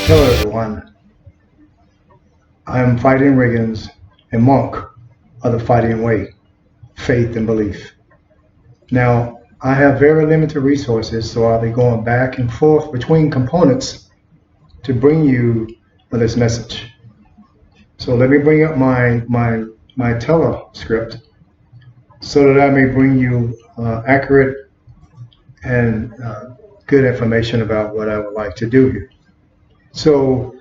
Hello everyone, I'm Phidian Riggins, a monk of the Phidian Way, faith and belief. Now, I have very limited resources, so I'll be going back and forth between components to bring you this message. So let me bring up my telescript so that I may bring you accurate and good information about what I would like to do here. So,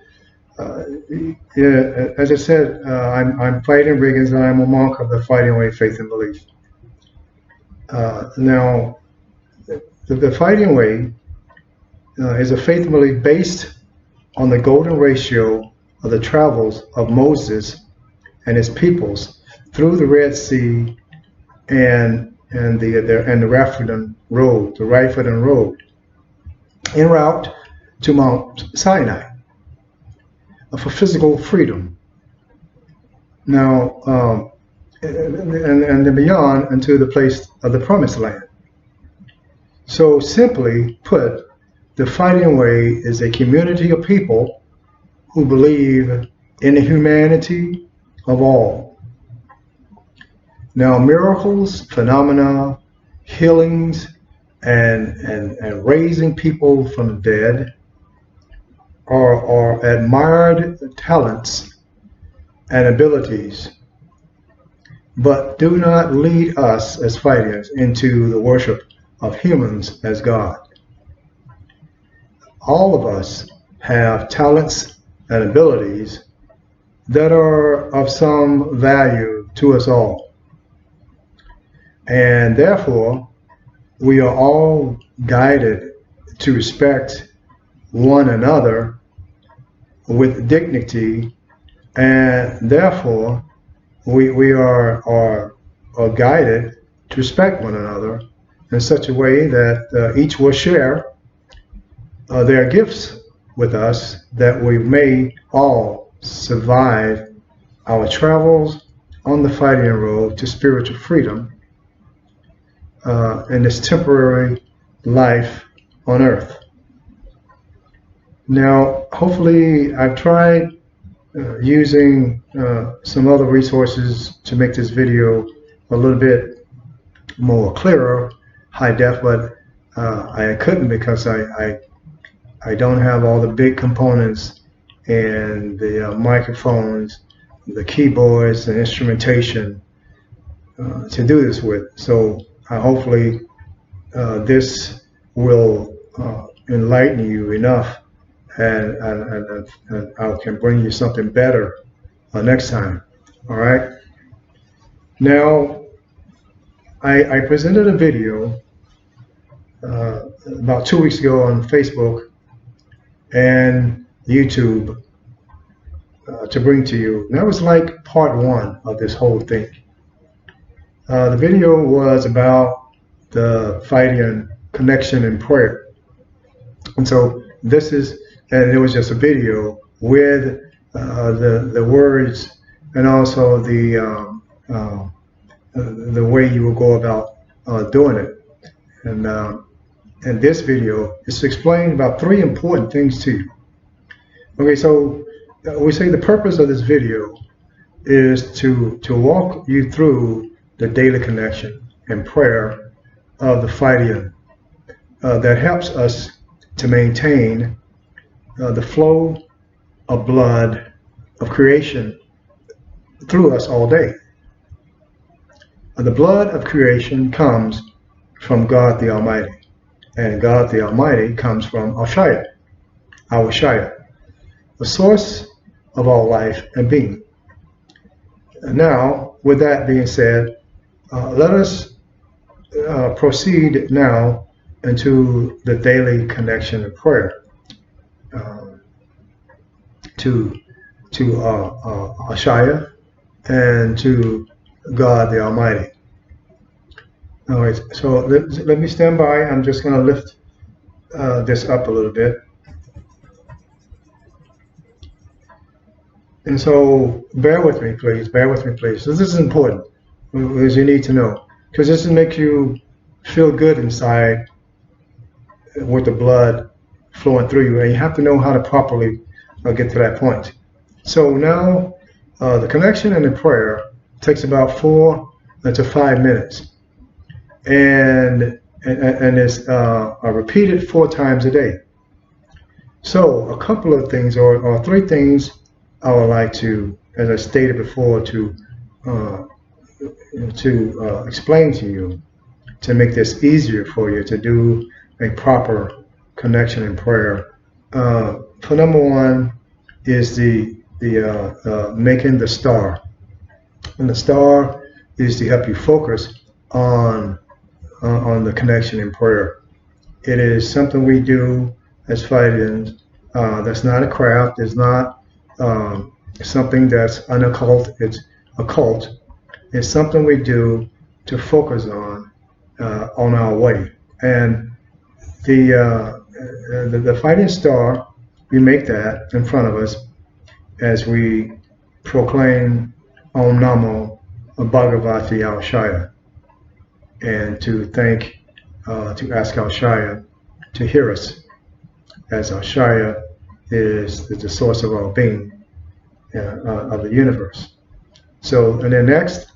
as I said, I'm Phidian Riggins, and I'm a monk of the Phidian Way, faith and belief. Now, the Phidian Way is a faith and belief based on the golden ratio of the travels of Moses and his peoples through the Red Sea and the Rephidim road, en route to Mount Sinai for physical freedom. Now, and then beyond into the place of the promised land. So simply put, the Phidian Way is a community of people who believe in the humanity of all. Now, miracles, phenomena, healings, and raising people from the dead are admired talents and abilities, but do not lead us as Phidians into the worship of humans as God. All of us have talents and abilities that are of some value to us all. And therefore, we are all guided to respect one another with dignity, and therefore we are guided to respect one another in such a way that each will share their gifts with us, that we may all survive our travels on the Phidian road to spiritual freedom in this temporary life on earth. Now, hopefully I've tried using some other resources to make this video a little bit more clearer, high def, but I couldn't because I don't have all the big components and the microphones, the keyboards, and instrumentation to do this with. So hopefully this will enlighten you enough, and I can bring you something better next time. All right. Now, I presented a video about 2 weeks ago on Facebook and YouTube to bring to you. And that was like part one of this whole thing. The video was about the Phidian connection and prayer. And so this is, and it was just a video with the words and also the way you will go about doing it. And this video is to explain about 3 important things to you. Okay, so we say the purpose of this video is to walk you through the daily connection and prayer of the Phidian that helps us to maintain the flow of blood of creation through us all day. The blood of creation comes from God the Almighty, and God the Almighty comes from Ashaya, our Shaya, the source of all life and being. Now, with that being said, let us proceed now into the daily connection and prayer to Ashaya and to God the Almighty. All right, so let me stand by. I'm just going to lift this up a little bit. And so bear with me, please. Bear with me, please. So this is important, as you need to know, because this will make you feel good inside with the blood flowing through you. And you have to know how to properly I'll get to that point. So now the connection and the prayer takes about 4 to 5 minutes, and it's repeated 4 times a day. So a couple of things, or 3 things, I would like to, as I stated before, to explain to you, to make this easier for you to do a proper connection in prayer. For number 1 is the making the star, and the star is to help you focus on the connection in prayer. It is something we do as Phidians. That's not a craft. It's not something that's an occult. It's occult. It's something we do to focus on our way. And the Phidian star, we make that in front of us as we proclaim Om Namo Bhagavate Alshaya, and to ask Alshaya to hear us, as Alshaya is the source of our being, of the universe. So, and then next,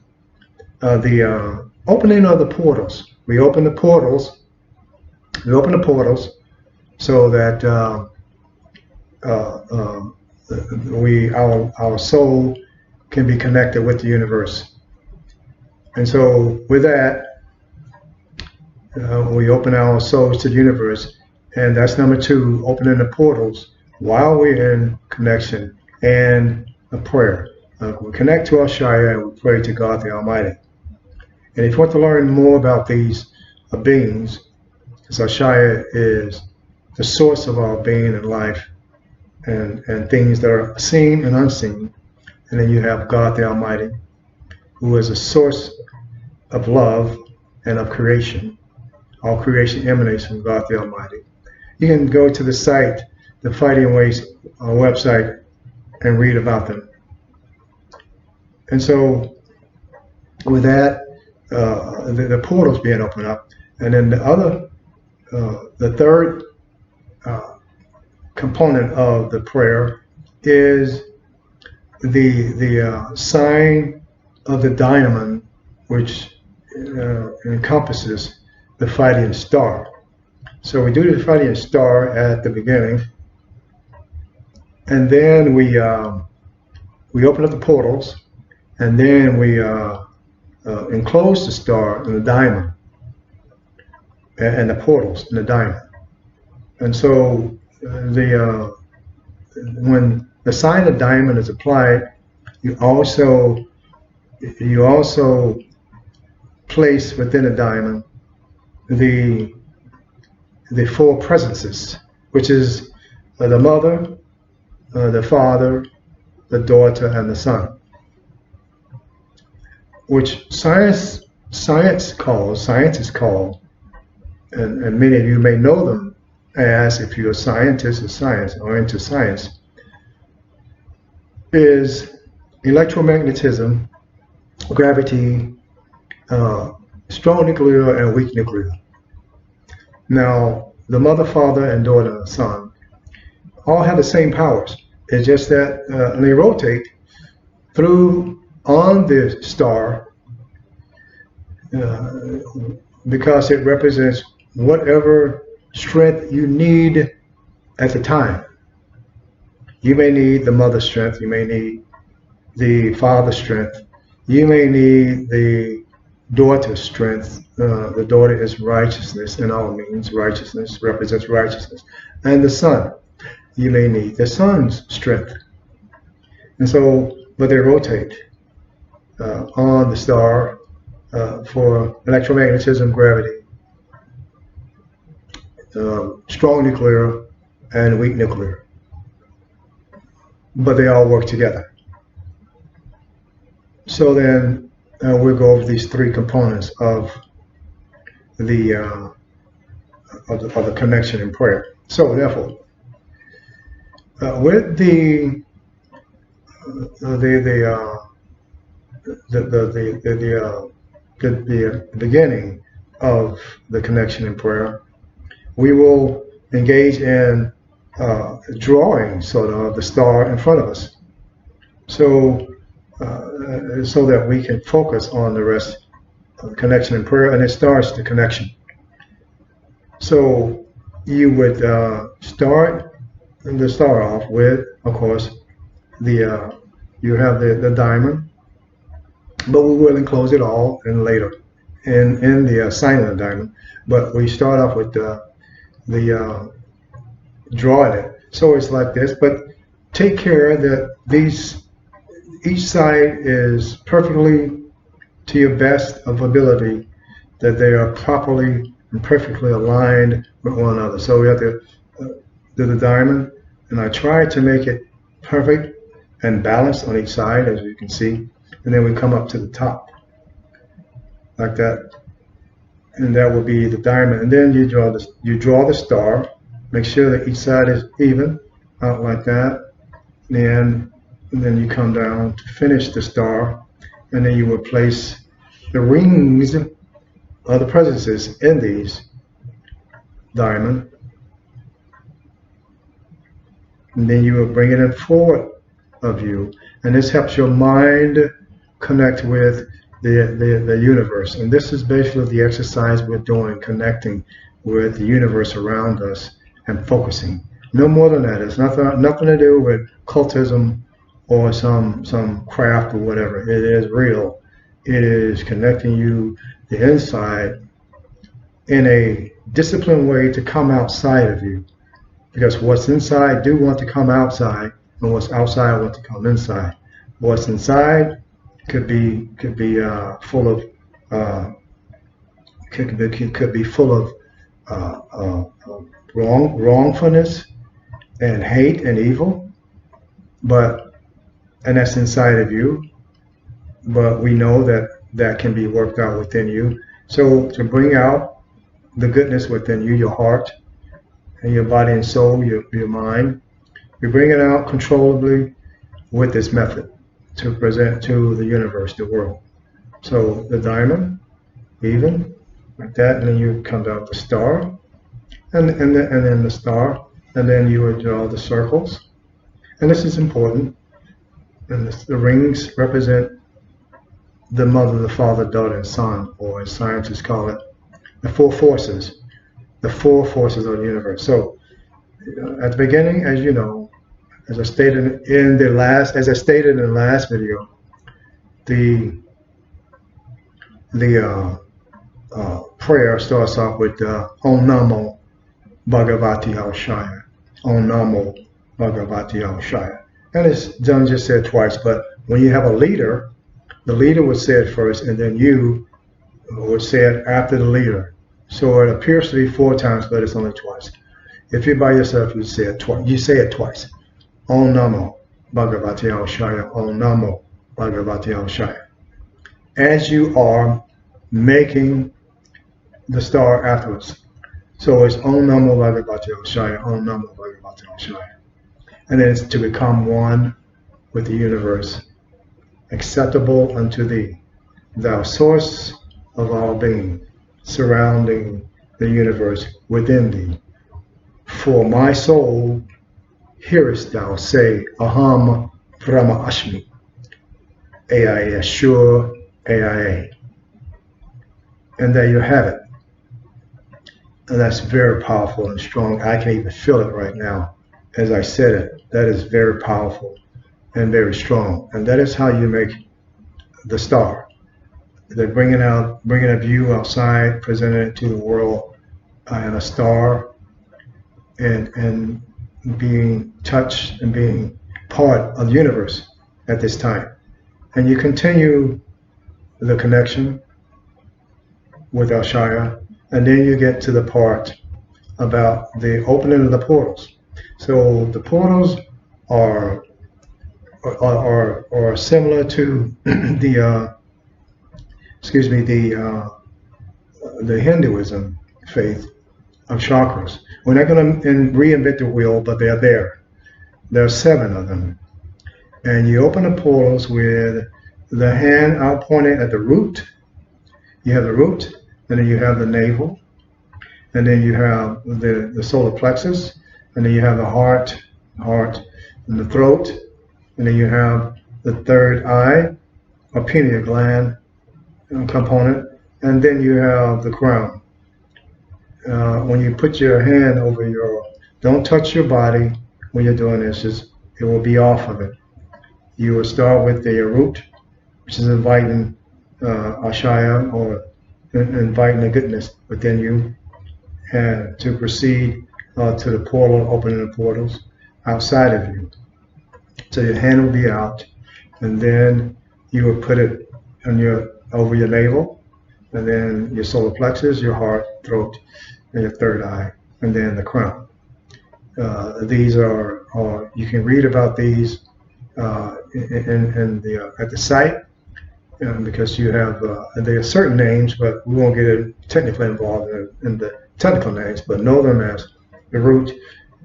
the opening of the portals. We open the portals. We open the portals so that our soul can be connected with the universe. And so with that, we open our souls to the universe, and that's number 2, opening the portals while we're in connection and a prayer. We connect to our Shaya and we pray to God the Almighty. And if you want to learn more about these beings, because our Shaya is the source of our being and life, and things that are seen and unseen. And then you have God the Almighty, who is a source of love and of creation. All creation emanates from God the Almighty. You can go to the site, the Phidian Way's website, and read about them. And so with that, the portals being opened up, and then the third component of the prayer is the sign of the diamond, which encompasses the Phidian star. So we do the Phidian star at the beginning, and then we open up the portals, and then we enclose the star in the diamond, and the portals in the diamond. And so when the sign of diamond is applied, you also place within the diamond the 4 presences, which is the mother, the father, the daughter, and the son, which scientists call, and many of you may know them as, if you're a scientist of science or into science, is electromagnetism, gravity, strong nuclear and weak nuclear. Now, the mother, father, and daughter, and son all have the same powers. It's just that they rotate through on the star because it represents whatever strength you need at the time. You may need the mother's strength, you may need the father's strength, you may need the daughter's strength. The daughter is righteousness in all means. Righteousness represents righteousness. And the son, you may need the son's strength. And so, but they rotate on the star for electromagnetism, gravity, strong nuclear, and weak nuclear. But they all work together. So then we'll go over these 3 components of the connection in prayer. So therefore, with the beginning of the connection in prayer, we will engage in drawing sort of the star in front of us. So, so that we can focus on the rest of the connection and prayer, and it starts the connection. So you would start off with, of course, you have the diamond, but we will enclose it all in later in the sign of the diamond. But we start off with the drawing it. So it's like this, but take care that each side is perfectly to your best of ability, that they are properly and perfectly aligned with one another. So we have to do the diamond, and I try to make it perfect and balanced on each side, as you can see, and then we come up to the top like that, and that will be the diamond. And then you draw the star. Make sure that each side is even out like that, and then you come down to finish the star, and then you will place the rings of the presences in these diamond, and then you will bring it in forward of you, and this helps your mind connect with the universe. And this is basically the exercise we're doing, connecting with the universe around us and focusing. No more than that. It's nothing to do with cultism or some craft or whatever. It is real. It is connecting you, the inside, in a disciplined way to come outside of you. Because what's inside do want to come outside, and what's outside want to come inside. What's inside could be full of wrongfulness and hate and evil, and that's inside of you. But we know that can be worked out within you. So to bring out the goodness within you, your heart and your body and soul, your mind, you bring it out controllably with this method to present to the universe, the world. So the diamond, even like that, and then you come down the star, and then the star, and then you would draw the circles. And this is important. And the rings represent the mother, the father, daughter, and son, or as scientists call it, the four forces of the universe. So at the beginning, as you know, as I stated in the last video, the prayer starts off with Om Namo Bhagavati Shaya. Om Namo Bhagavati Shaya. And it's done just said twice, but when you have a leader, the leader would say it first, and then you would say it after the leader. So it appears to be 4 times, but it's only twice. If you're by yourself, you say it twice. You say it twice. Om Namo Bhagavati Shaya. Om Namo Bhagavati Shaya. As you are making the star afterwards. So it's Om Namo Bhagavati Shaya. Om Namo Bhagavati Shaya. And then it's to become one with the universe, acceptable unto thee, thou source of all being, surrounding the universe within thee. For my soul hearest thou say, Aham Brahma Ashmi, AIA, sure AIA. And there you have it. And that's very powerful and strong. I can even feel it right now as I said it. That is very powerful and very strong. And that is how you make the star. They're bringing a view outside, presenting it to the world in a star, and being touched and being part of the universe at this time. And you continue the connection with Al Shaya, and then you get to the part about the opening of the portals. So the portals are similar to the Hinduism faith of chakras. We're not going to reinvent the wheel, but they're there. There are 7 of them. And you open the portals with the hand out pointing at the root. You have the root, and then you have the navel, and then you have the solar plexus, and then you have the heart, and the throat, and then you have the third eye, or pineal gland component, and then you have the crown. When you put your hand over don't touch your body when you're doing this, it will be off of it. You will start with the root, which is inviting Ashaya, or inviting the goodness within you, and to proceed to the portal, opening the portals outside of you. So your hand will be out, and then you will put it on over your navel, and then your solar plexus, your heart, throat, and your third eye, and then the crown. These are you can read about these at the site, because you have there are certain names, but we won't get technically involved in the technical names, but know them as the root,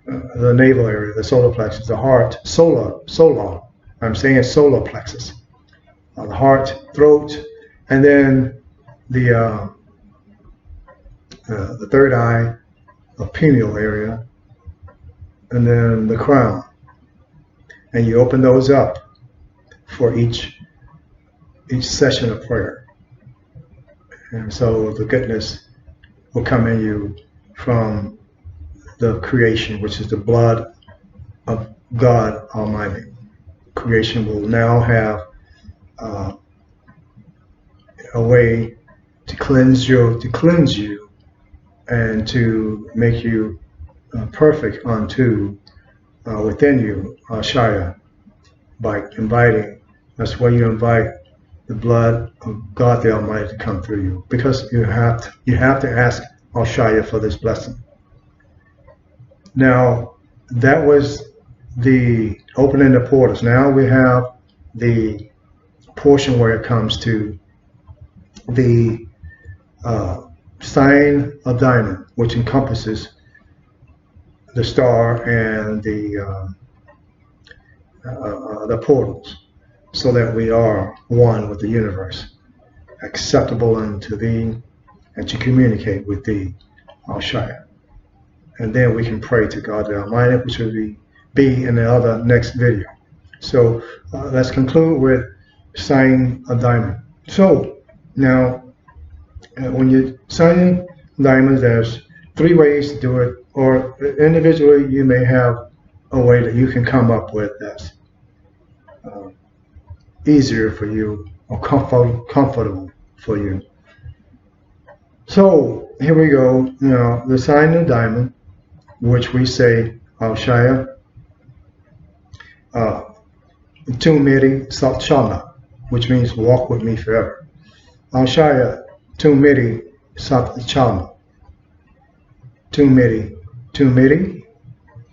the navel area, the solar plexus, the heart, solar. I'm saying solar plexus, the heart, throat, and then the third eye, the pineal area, and then the crown. And you open those up for each session of prayer. And so the goodness will come in you from the creation, which is the blood of God Almighty. Creation will now have a way to cleanse you, and to make you perfect unto within you, Shaya, by inviting. That's why you invite the blood of God the Almighty to come through you, because you have to ask Shaya for this blessing. Now, that was the opening the portals. Now we have the portion where it comes to the sign of diamond, which encompasses the star and the portals, so that we are one with the universe, acceptable unto thee, and to communicate with thee, Al-Shaya. And then we can pray to God the Almighty, which will be in the other next video. So let's conclude with sign a diamond. So now, when you're signing diamonds, there's 3 ways to do it, or individually you may have a way that you can come up with that's easier for you, or comfortable for you. So here we go. Now, the sign of diamond, which we say Al-Shaya, Tumiri Satchana, which means walk with me forever. Al-Shaya Tumiri Satchana. Tumiri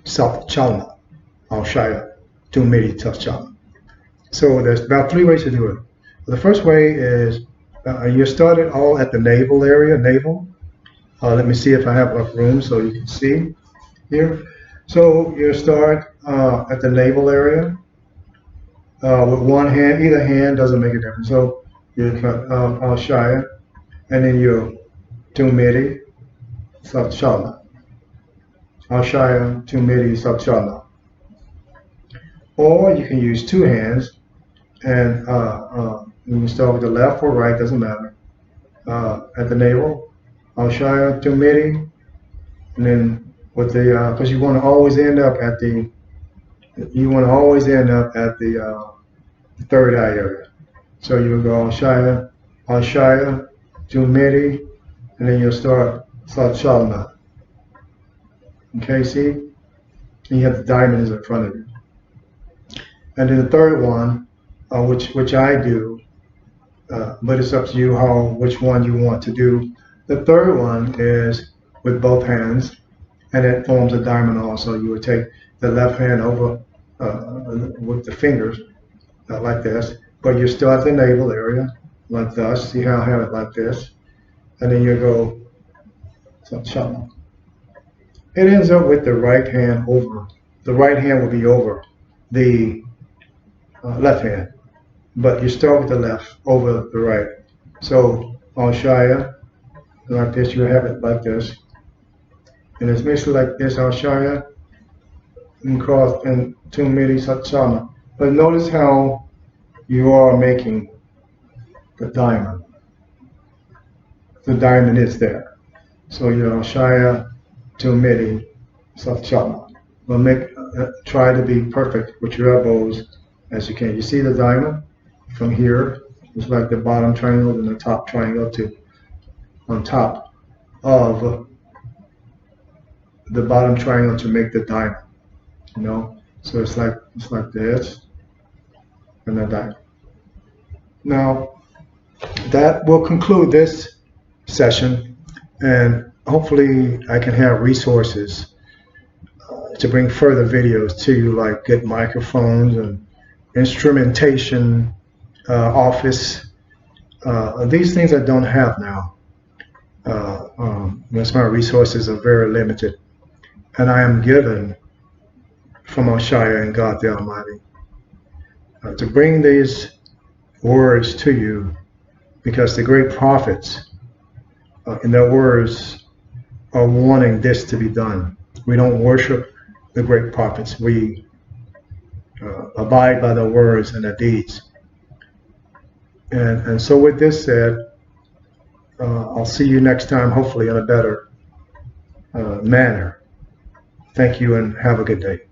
Satchana. Al-Shaya Tumiri Satchana. So there's about 3 ways to do it. The first way is you start it all at the navel area, navel. Let me see if I have enough room so you can see here. So you start at the navel area with one hand. Either hand doesn't make a difference. So you Al-Shaya, and then you Tumiri Satchana. Al-Shaya Tumiri Satchana. Or you can use 2 hands, and you can start with the left or right, doesn't matter. At the navel, Al-Shaya Tumiri, and then with the because you want to always end up at the third eye area. So you will go Al-Shaya Tumiri, and then you'll start Satchana. Okay, see? And you have the diamonds in front of you. And then the third one, which I do, but it's up to you which one you want to do. The third one is with both hands, and it forms a diamond also. You would take the left hand over with the fingers, like this, but you start the navel area, like this. See how I have it like this? And then you go, Satchana. It ends up with the right hand over. The right hand will be over the left hand, but you start with the left over the right. So Al-Shaya, like this, you have it like this, and it's basically like this, Al-Shaya, and cross and tumiri satchana. But notice how you are making the diamond. The diamond is there. So shaya tumiri satchana. But try to be perfect with your elbows as you can. You see the diamond from here? It's like the bottom triangle and the top triangle too. On top of the bottom triangle to make the diamond. So it's like this and the diamond. Now that will conclude this session, and hopefully I can have resources to bring further videos to you, like good microphones and instrumentation, office, these things I don't have now. Because my resources are very limited, and I am given from Oshaya and God the Almighty to bring these words to you, because the great prophets in their words are wanting this to be done. We don't worship the great prophets. We abide by their words and their deeds. And so with this said, I'll see you next time, hopefully in a better manner. Thank you and have a good day.